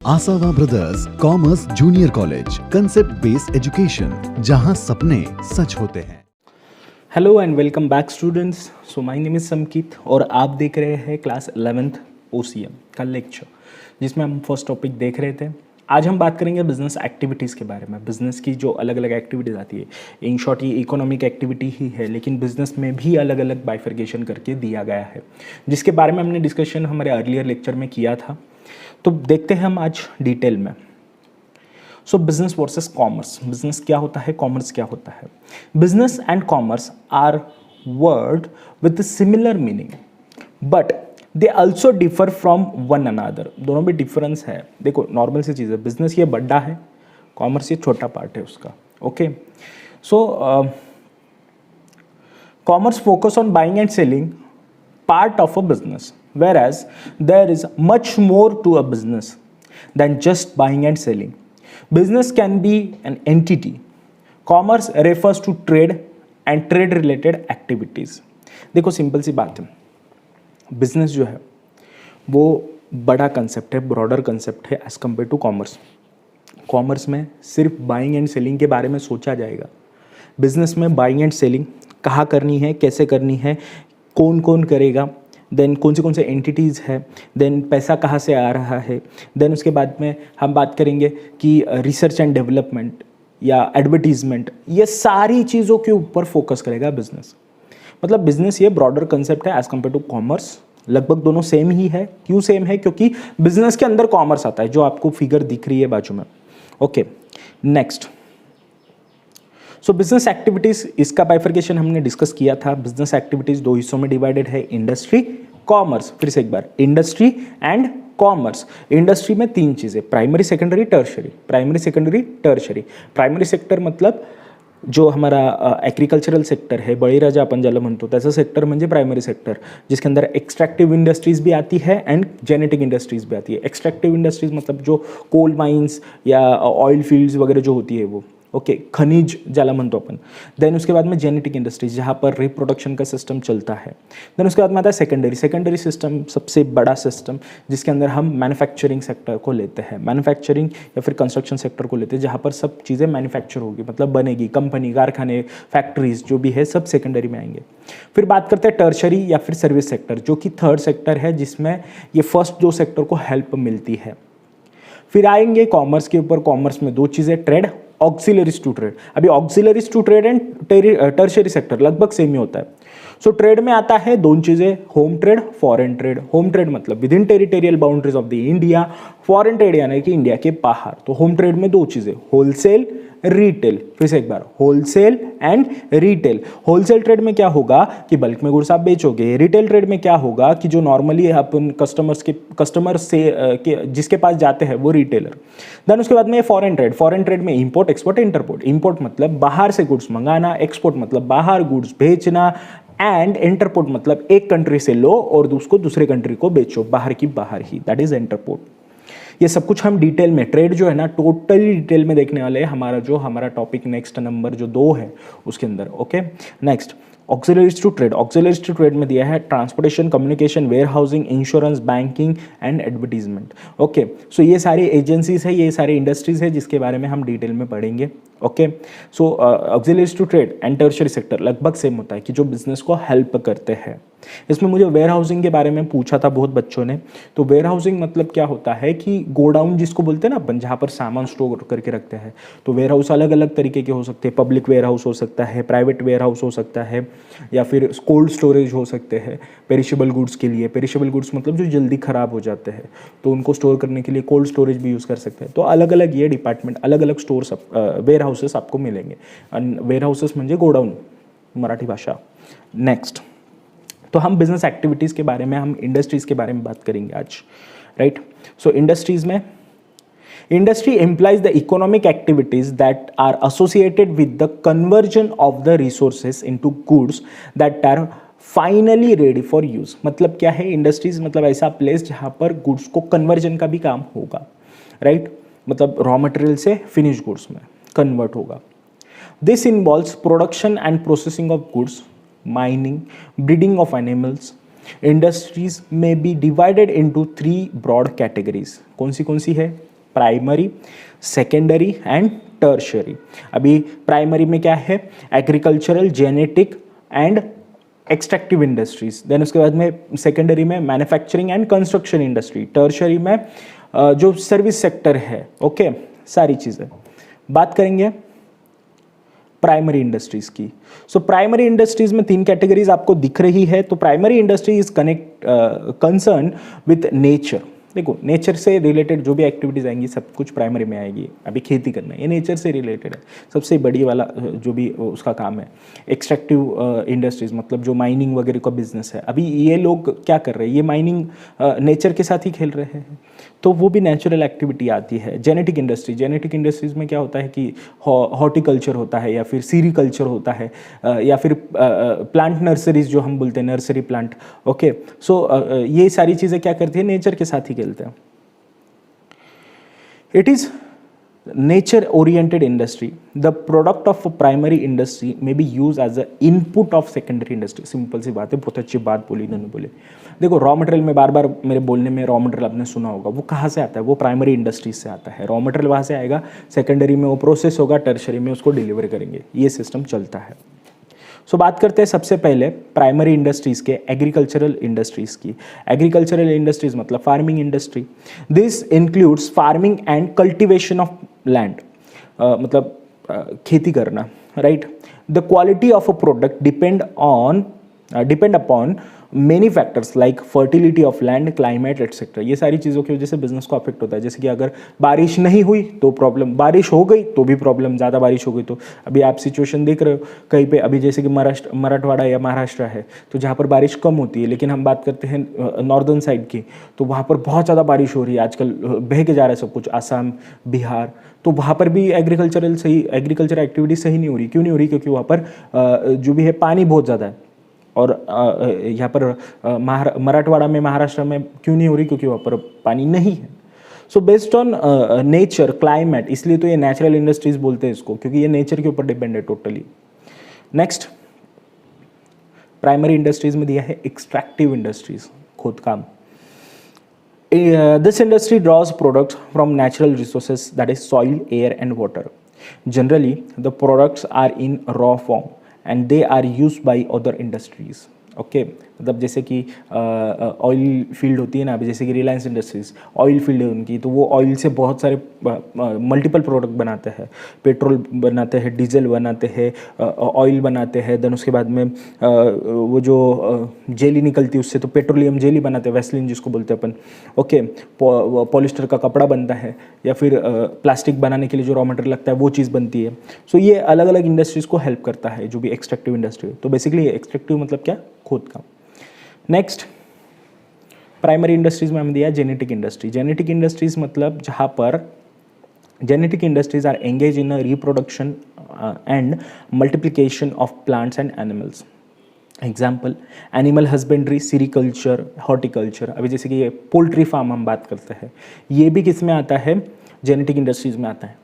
आसावा brothers commerce junior college, concept based education, जहां सपने सच होते हैं। Hello and welcome back students. So my name is Samkit और आप देख रहे हैं क्लास 11th OCM का लेक्चर, जिसमें हम फर्स्ट टॉपिक देख रहे थे। आज हम बात करेंगे बिजनेस एक्टिविटीज़ के बारे में। बिजनेस की जो अलग अलग एक्टिविटीज़ आती है, इन शॉर्ट ये इकोनॉमिक एक्टिविटी ही है, लेकिन बिजनेस में भी अलग अलग बाइफर्केशन करके दिया गया है, जिसके बारे में हमने डिस्कशन हमारे अर्लियर लेक्चर में किया था। तो देखते हैं हम आज डिटेल में। So business versus commerce. Business क्या होता है, कॉमर्स क्या होता है? Business and commerce are word with similar meaning but they also differ from one another. दोनों में डिफरेंस है। देखो नॉर्मल सी चीज़ है, बिजनेस ये बड़ा है, कॉमर्स ये छोटा पार्ट है उसका। Okay, so commerce focus on buying and selling part of a business, whereas there is much more to a business than just buying and selling. Business can be an entity. Commerce refers to trade and trade related activities. देखो simple सी बात है, business जो है वो बड़ा concept है, broader concept है as compare to commerce. Commerce में सिर्फ बाइंग एंड सेलिंग के बारे में सोचा जाएगा। बिजनेस में बाइंग एंड सेलिंग कहाँ करनी है, कैसे करनी है, कौन कौन करेगा, देन कौन से एंटिटीज़ है, देन पैसा कहाँ से आ रहा है, देन उसके बाद में हम बात करेंगे कि रिसर्च एंड डेवलपमेंट या एडवर्टीजमेंट, ये सारी चीज़ों के ऊपर फोकस करेगा बिजनेस। मतलब बिजनेस ये ब्रॉडर कंसेप्ट है एज कम्पेयर टू कॉमर्स। लगभग दोनों सेम ही है। क्यों सेम है? क्योंकि बिजनेस के अंदर कॉमर्स आता है, जो आपको फिगर दिख रही है बाजू में। Okay, next. सो बिजनेस एक्टिविटीज़, इसका बाइफर्केशन हमने डिस्कस किया था। बिजनेस एक्टिविटीज़ दो हिस्सों में डिवाइडेड है, इंडस्ट्री, कॉमर्स। फिर से एक बार, इंडस्ट्री एंड कॉमर्स। इंडस्ट्री में तीन चीज़ें, primary, secondary, tertiary. Primary, secondary, tertiary. Primary sector मतलब जो हमारा एग्रीकल्चरल सेक्टर है, बळीराजा आपण ज्याला म्हणतो त्याचं सेक्टर म्हणजे प्राइमरी सेक्टर, जिसके अंदर एक्सट्रैक्टिव इंडस्ट्रीज भी आती है एंड जेनेटिक इंडस्ट्रीज भी आती है। एक्सट्रैक्टिव इंडस्ट्रीज मतलब जो कोल माइंस या ऑयल फील्ड्स वगैरह जो होती है वो, ओके, खनिज ज्याला म्हणतो अपन। देन उसके बाद में जेनेटिक इंडस्ट्रीज, जहाँ पर रिप्रोडक्शन का सिस्टम चलता है। देन उसके बाद में आता है सेकेंडरी। सेकेंडरी सिस्टम सबसे बड़ा सिस्टम, जिसके अंदर हम मैन्युफैक्चरिंग सेक्टर को लेते हैं, मैन्युफैक्चरिंग या फिर कंस्ट्रक्शन सेक्टर को लेते हैं, जहाँ पर सब चीज़ें मैन्युफैक्चर होगी, मतलब बनेगी, कंपनी, कारखाने, फैक्ट्रीज जो भी है सब सेकेंडरी में आएंगे। फिर बात करते हैं टर्शरी या फिर सर्विस सेक्टर, जो कि थर्ड सेक्टर है, जिसमें ये फर्स्ट दो सेक्टर को हेल्प मिलती है। फिर आएंगे कॉमर्स के ऊपर। कॉमर्स में दो चीज़ें, ट्रेड, ऑक्सिलरीज टू ट्रेड। अभी auxiliaries to trade and tertiary sector लगभग सेम ही होता है। सो ट्रेड में आता है दोन चीजें, home trade, foreign trade. Home trade मतलब within territorial boundaries of the India, foreign trade यानी कि इंडिया के बाहर। तो होम ट्रेड में दो चीजें, होलसेल, रिटेल। फिर से एक बार, wholesale and retail. Wholesale trade में क्या होगा कि बल्क में गुड्स आप बेचोगे। रिटेल ट्रेड में क्या होगा कि जो नॉर्मली अपन कस्टमर से जिसके पास जाते हैं वो रिटेलर। देन उसके बाद में फॉरेन ट्रेड। फॉरेन ट्रेड में इंपोर्ट, एक्सपोर्ट, इंटरपोर्ट। इंपोर्ट मतलब बाहर से गुड्स मंगाना, एक्सपोर्ट मतलब बाहर गुड्स भेजना, एंड इंटरपोर्ट मतलब एक कंट्री से लो और उसको दूसरे कंट्री को बेचो, बाहर की बाहर ही, दैट इज इंटरपोर्ट। ये सब कुछ हम डिटेल में, ट्रेड जो है ना टोटली डिटेल में देखने वाले हैं। हमारा टॉपिक नेक्स्ट नंबर जो 2 है उसके अंदर। Okay, next, auxiliaries to trade. Auxiliaries to trade में दिया है transportation, communication, warehousing, insurance, banking and advertisement. Okay, so ये सारी एजेंसीज है, ये सारी इंडस्ट्रीज है, जिसके बारे में हम डिटेल में पढ़ेंगे। Okay, so auxiliaries to trade and tertiary sector लगभग सेम होता है कि जो बिजनेस को हेल्प करते हैं। इसमें मुझे वेयर हाउसिंग के बारे में पूछा था बहुत बच्चों ने। तो वेयर हाउसिंग मतलब क्या होता है कि गोडाउन जिसको बोलते हैं ना अपन, जहाँ पर सामान स्टोर करके रखते हैं। तो वेयर हाउस अलग अलग तरीके के हो सकते हैं। पब्लिक वेयर हाउस हो सकता है, प्राइवेट वेयर हाउस हो सकता है, या फिर कोल्ड स्टोरेज हो सकते हैं पेरिशेबल गुड्स के लिए। पेरिशेबल गुड्स मतलब जो जल्दी ख़राब हो जाते हैं, तो उनको स्टोर करने के लिए कोल्ड स्टोरेज भी यूज़ कर सकते हैं। तो अलग अलग ये डिपार्टमेंट, अलग अलग स्टोर वेयर हाउसेस आपको मिलेंगे। वेयर हाउसेस म्हणजे गोडाउन मराठी भाषा। नेक्स्ट, तो हम बिजनेस एक्टिविटीज़ के बारे में, हम इंडस्ट्रीज़ के बारे में बात करेंगे आज, राइट। सो इंडस्ट्रीज़ में, industry implies the economic activities that are associated with the conversion of the resources into goods that are finally ready for use। मतलब क्या है इंडस्ट्रीज? मतलब ऐसा प्लेस जहाँ पर गुड्स को कन्वर्जन का भी काम होगा, राइट। मतलब रॉ मटेरियल से फिनिश गुड्स में कन्वर्ट होगा। This involves production and processing of goods, mining, breeding of animals, industries में be divided into 3 broad categories. कौन सी है? Primary, secondary and tertiary. अभी प्राइमरी में क्या है, agricultural, genetic and extractive industries. Then उसके बाद में सेकेंडरी में manufacturing and construction industry. Tertiary में जो सर्विस सेक्टर है, ओके, सारी चीज़ें। बात करेंगे प्राइमरी इंडस्ट्रीज की। सो प्राइमरी इंडस्ट्रीज में 3 कैटेगरीज आपको दिख रही है। तो primary industry is concern with nature. देखो, नेचर से रिलेटेड जो भी एक्टिविटीज़ आएंगी सब कुछ प्राइमरी में आएगी। अभी खेती करना ये नेचर से रिलेटेड है, सबसे बड़ी वाला जो भी उसका काम है। एक्सट्रैक्टिव इंडस्ट्रीज मतलब जो माइनिंग वगैरह का बिजनेस है, अभी ये लोग क्या कर रहे हैं, ये माइनिंग नेचर के साथ ही खेल रहे हैं, तो वो भी नेचुरल एक्टिविटी आती है। जेनेटिक इंडस्ट्री, जेनेटिक इंडस्ट्रीज में क्या होता है कि हॉर्टिकल्चर होता है या फिर सीरीकल्चर होता है या फिर प्लांट नर्सरीज जो हम बोलते हैं, नर्सरी प्लांट, ओके। सो ये सारी चीज़ें क्या करती है, नेचर के साथ ही खेलते हैं। It is nature oriented industry. The product of a primary industry may be used as a input of secondary industry. Simple सी बात है, बहुत अच्छी बात बोली इन्होंने। बोले देखो, रॉ मटेरियल में बार बार मेरे बोलने में रॉ मटेरियल आपने सुना होगा, वो कहाँ से आता है, वो प्राइमरी इंडस्ट्रीज से आता है। रॉ मटेरियल वहाँ से आएगा, सेकेंडरी में वो प्रोसेस होगा, टर्शरी में उसको डिलीवर करेंगे, ये सिस्टम चलता है। सो बात करते हैं सबसे पहले प्राइमरी इंडस्ट्रीज के, एग्रीकल्चरल इंडस्ट्रीज की। एग्रीकल्चरल इंडस्ट्रीज मतलब farming industry. This includes farming and cultivation of land, मतलब खेती करना, right. The quality of a product depend upon many factors like fertility of land, climate etcetera. ये सारी चीज़ों की वजह से बिजनेस को अफेक्ट होता है। जैसे कि अगर बारिश नहीं हुई तो प्रॉब्लम, बारिश हो गई तो भी प्रॉब्लम, ज़्यादा बारिश हो गई तो। अभी आप सिचुएशन देख रहे हो कहीं पे, अभी जैसे कि मराठवाड़ा या महाराष्ट्र है, तो जहाँ पर बारिश कम होती है, लेकिन हम बात करते हैं नॉर्दर्न साइड की, तो वहाँ पर बहुत ज़्यादा बारिश हो रही है आजकल, बह के जा रहा है सब कुछ, आसाम, बिहार। तो वहाँ पर भी एग्रीकल्चर एक्टिविटी सही नहीं हो रही। क्यों नहीं हो रही? क्योंकि वहाँ पर जो भी है पानी बहुत ज़्यादा है। और यहाँ पर मराठवाड़ा में, महाराष्ट्र में क्यों नहीं हो रही? क्योंकि वहाँ पर पानी नहीं है। So based on nature, climate, इसलिए तो ये नेचुरल इंडस्ट्रीज बोलते हैं इसको, क्योंकि ये नेचर के ऊपर डिपेंड है टोटली। नेक्स्ट, प्राइमरी इंडस्ट्रीज में दिया है एक्सट्रैक्टिव इंडस्ट्रीज, खोद काम। This industry draws products from natural resources, that is soil, air and water. Generally, the products are in raw form and they are used by other industries. Okay, मतलब जैसे कि oil field होती है ना, अभी जैसे कि रिलायंस इंडस्ट्रीज ऑयल फील्ड है उनकी, तो वो ऑयल से बहुत सारे मल्टीपल प्रोडक्ट बनाते हैं। पेट्रोल बनाते हैं, डीजल बनाते हैं, ऑयल बनाते हैं। देन उसके बाद में वो जो जेली निकलती है उससे तो पेट्रोलियम जेली बनाते हैं, वैसलीन जिसको बोलते हैं अपन, ओके। पॉलिस्टर का कपड़ा बनता है, या फिर प्लास्टिक बनाने के लिए जो रॉ मटेरियल लगता है वो चीज़ बनती है। सो ये अलग अलग इंडस्ट्रीज़ को हेल्प करता है, जो भी एक्सट्रैक्टिव इंडस्ट्री है। तो बेसिकली एक्सट्रैक्टिव मतलब क्या? खोद काम। नेक्स्ट, प्राइमरी इंडस्ट्रीज में हम दिया जेनेटिक इंडस्ट्री। जेनेटिक इंडस्ट्रीज मतलब जहाँ पर genetic industries are engage in reproduction and multiplication of plants and animals. Example, animal husbandry, sericulture, horticulture. अभी जैसे कि ये पोल्ट्री फार्म हम बात करते हैं, ये भी किस में आता है? जेनेटिक इंडस्ट्रीज में आता है,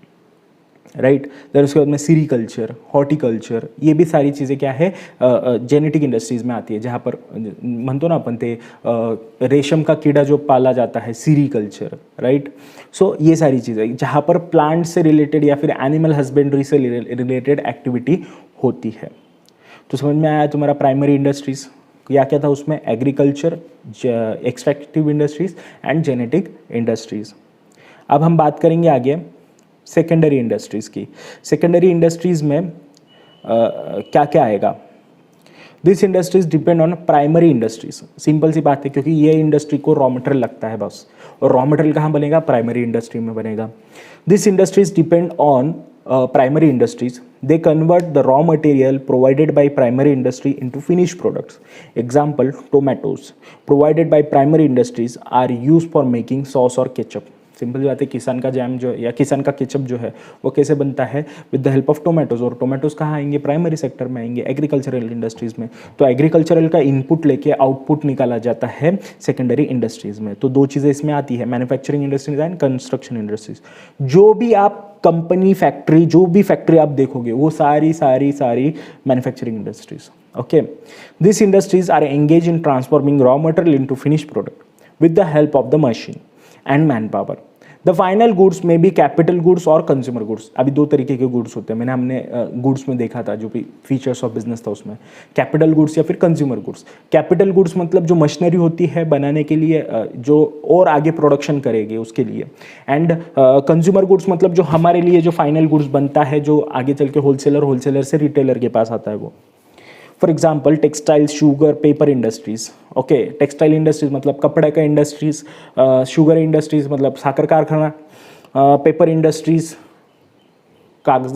राइट। फिर उसके बाद में सीरीकल्चर, हॉर्टिकल्चर, ये भी सारी चीज़ें क्या है? जेनेटिक इंडस्ट्रीज में आती है। जहाँ पर म्हणतो ना अपन ते रेशम का कीड़ा जो पाला जाता है, सीरीकल्चर, राइट। सो ये सारी चीज़ें जहाँ पर प्लांट से रिलेटेड या फिर एनिमल हस्बेंड्री से रिलेटेड एक्टिविटी होती है। तो समझ में आया तुम्हारा प्राइमरी इंडस्ट्रीज क्या क्या था उसमें? Agriculture, extractive industries and genetic industries. अब हम बात करेंगे आगे सेकेंडरी इंडस्ट्रीज़ की। सेकेंडरी इंडस्ट्रीज़ में क्या क्या आएगा? This industries depend on primary industries. Simple सी बात है, क्योंकि ये इंडस्ट्री को रॉ मटेरियल लगता है बस, और रॉ मटेरियल कहाँ बनेगा? प्राइमरी इंडस्ट्री में बनेगा। This industries depend on primary industries. They convert the raw material provided by primary industry into finished products. Example, tomatoes provided by primary industries are used for making sauce or ketchup. Simple बात है, किसान का jam जो या किसान का ketchup जो है वो कैसे बनता है? With the help of tomatoes. और टोमेटोज कहाँ आएंगे? प्राइमरी सेक्टर में आएंगे, एग्रीकल्चरल इंडस्ट्रीज में. तो एग्रीकल्चरल का इनपुट लेके आउटपुट निकाला जाता है सेकेंडरी इंडस्ट्रीज में. तो दो चीज़ें इसमें आती है, manufacturing industries and construction industries. जो भी आप कंपनी, फैक्ट्री, जो भी फैक्ट्री आप देखोगे वो सारी manufacturing industries. Okay, this industries are engage in transforming raw material into finished product with the help of the machine and manpower. The final goods में भी कैपिटल गुड्स और कंज्यूमर गुड्स, अभी दो तरीके के गुड्स होते हैं, हमने गुड्स में देखा था जो भी फीचर्स ऑफ बिजनेस था उसमें, कैपिटल गुड्स या फिर कंज्यूमर गुड्स। कैपिटल गुड्स मतलब जो मशीनरी होती है बनाने के लिए, जो और आगे प्रोडक्शन करेगी उसके लिए, एंड कंज्यूमर गुड्स मतलब जो हमारे लिए जो फाइनल गुड्स बनता है, जो आगे चल के होलसेलर से रिटेलर के पास आता है वो। For example textile, sugar, paper industries. Okay, textile industries मतलब कपड़े का इंडस्ट्रीज, शुगर इंडस्ट्रीज मतलब साकर कारखाना, पेपर इंडस्ट्रीज कागज,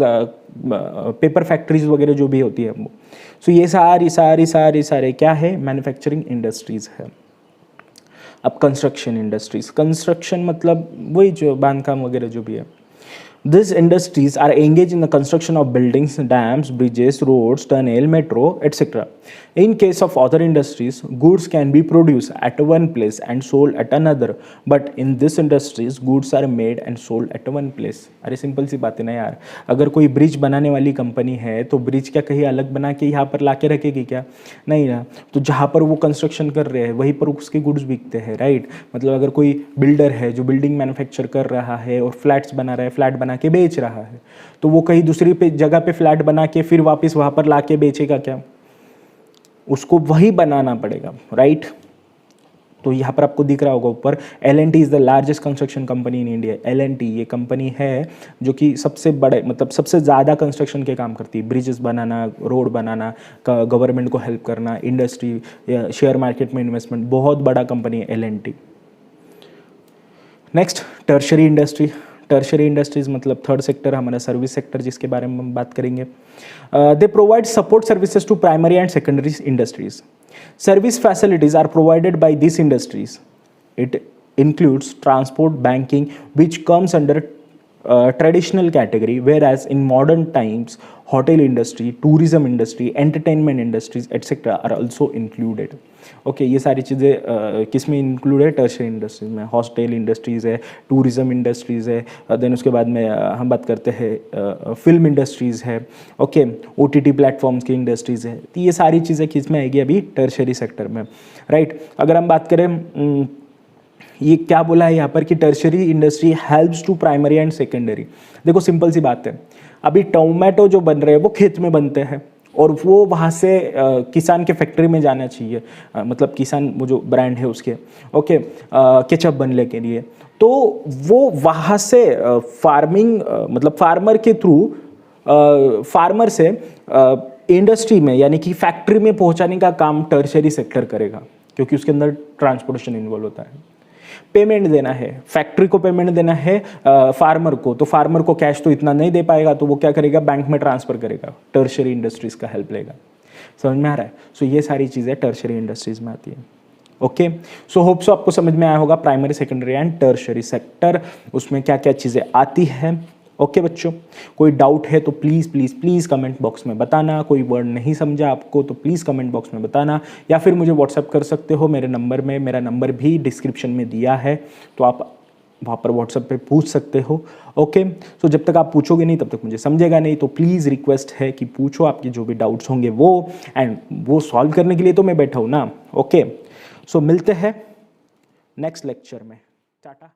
पेपर फैक्ट्रीज वगैरह जो भी होती है वो। सो ये सारे क्या है, मैन्युफैक्चरिंग इंडस्ट्रीज है। अब कंस्ट्रक्शन इंडस्ट्रीज, कंस्ट्रक्शन मतलब वही जो बांधकाम वगैरह जो भी है। These industries are engaged in the construction of buildings, dams, bridges, roads, tunnel, metro, etc. In case of other industries, goods can be produced at one place and sold at another. But in this industries, goods are made and sold at one place. अरे simple सी बात है ना यार, अगर कोई bridge बनाने वाली कंपनी है तो ब्रिज क्या कहीं अलग बना के यहाँ पर ला के रखेगी क्या? नहीं ना। तो जहाँ पर वो कंस्ट्रक्शन कर रहे हैं वहीं पर उसके गुड्स बिकते हैं, राइट। मतलब अगर कोई बिल्डर है जो बिल्डिंग मैन्युफैक्चर कर रहा है और फ्लैट्स बना रहा है, फ्लैट बना के बेच रहा है, तो वो कहीं दूसरी जगह पे फ्लैट बना के फिर वापस वहाँ पर ला के बेचेगा क्या? उसको वही बनाना पड़ेगा, राइट। तो यहाँ पर आपको दिख रहा होगा ऊपर, L&T is the largest construction company in India. L&T ये कंपनी है जो कि सबसे बड़े मतलब सबसे ज़्यादा कंस्ट्रक्शन के काम करती है, ब्रिजेस बनाना, रोड बनाना, गवर्नमेंट को हेल्प करना, इंडस्ट्री, शेयर मार्केट में इन्वेस्टमेंट, बहुत बड़ा कंपनी है L&T। Next, tertiary industry. Tertiary industries मतलब थर्ड सेक्टर, हमारा सर्विस सेक्टर जिसके बारे में हम बात करेंगे। They provide support services to primary and secondary industries. Service facilities are provided by these industries. It includes transport, banking, which comes under traditional category, whereas in modern times, hotel industry, tourism industry, entertainment industries, etc. are also included. Okay, ये सारी चीज़ें किस में include है? Tertiary industries में। Hostel industries है, tourism industries है, then उसके बाद में हम बात करते हैं फिल्म इंडस्ट्रीज़ है, ओके, OTT प्लेटफॉर्म्स की इंडस्ट्रीज़ है। तो ये सारी चीज़ें किस में आएगी? अभी टर्शरी सेक्टर में, राइट। अगर हम बात करें, ये क्या बोला है यहाँ पर कि tertiary industry helps to primary and secondary. देखो सिंपल सी बात है, अभी टोमेटो जो बन रहे हैं वो खेत में बनते हैं और वो वहाँ से किसान के फैक्ट्री में जाना चाहिए, मतलब किसान वो जो ब्रांड है उसके, ओके, केचप बनने के लिए, तो वो वहाँ से फार्मिंग मतलब फार्मर के थ्रू फार्मर से इंडस्ट्री में यानी कि फैक्ट्री में पहुँचाने का काम टर्शरी सेक्टर करेगा, क्योंकि उसके अंदर ट्रांसपोर्टेशन इन्वॉल्व होता है। पेमेंट देना है, फैक्ट्री को पेमेंट देना है फार्मर को, तो फार्मर को कैश तो इतना नहीं दे पाएगा, तो वो क्या करेगा? बैंक में ट्रांसफर करेगा, टर्शरी इंडस्ट्रीज का हेल्प लेगा। समझ में आ रहा है? सो ये सारी चीज़ें टर्शरी इंडस्ट्रीज में आती है। ओके, सो होप सो आपको समझ में आया होगा primary, secondary and tertiary sector, उसमें क्या क्या चीज़ें आती है। ओके बच्चों, कोई डाउट है तो please please please comment box में बताना। कोई वर्ड नहीं समझा आपको तो प्लीज़ कमेंट बॉक्स में बताना, या फिर मुझे व्हाट्सअप कर सकते हो मेरे नंबर में। मेरा नंबर भी डिस्क्रिप्शन में दिया है, तो आप वहाँ पर व्हाट्सअप पे पूछ सकते हो। ओके, सो जब तक आप पूछोगे नहीं तब तक मुझे समझेगा नहीं, तो प्लीज़ रिक्वेस्ट है कि पूछो, आपके जो भी डाउट्स होंगे वो, एंड वो सॉल्व करने के लिए तो मैं बैठा हूँ ना। ओके, सो मिलते हैं नेक्स्ट लेक्चर में। टाटा।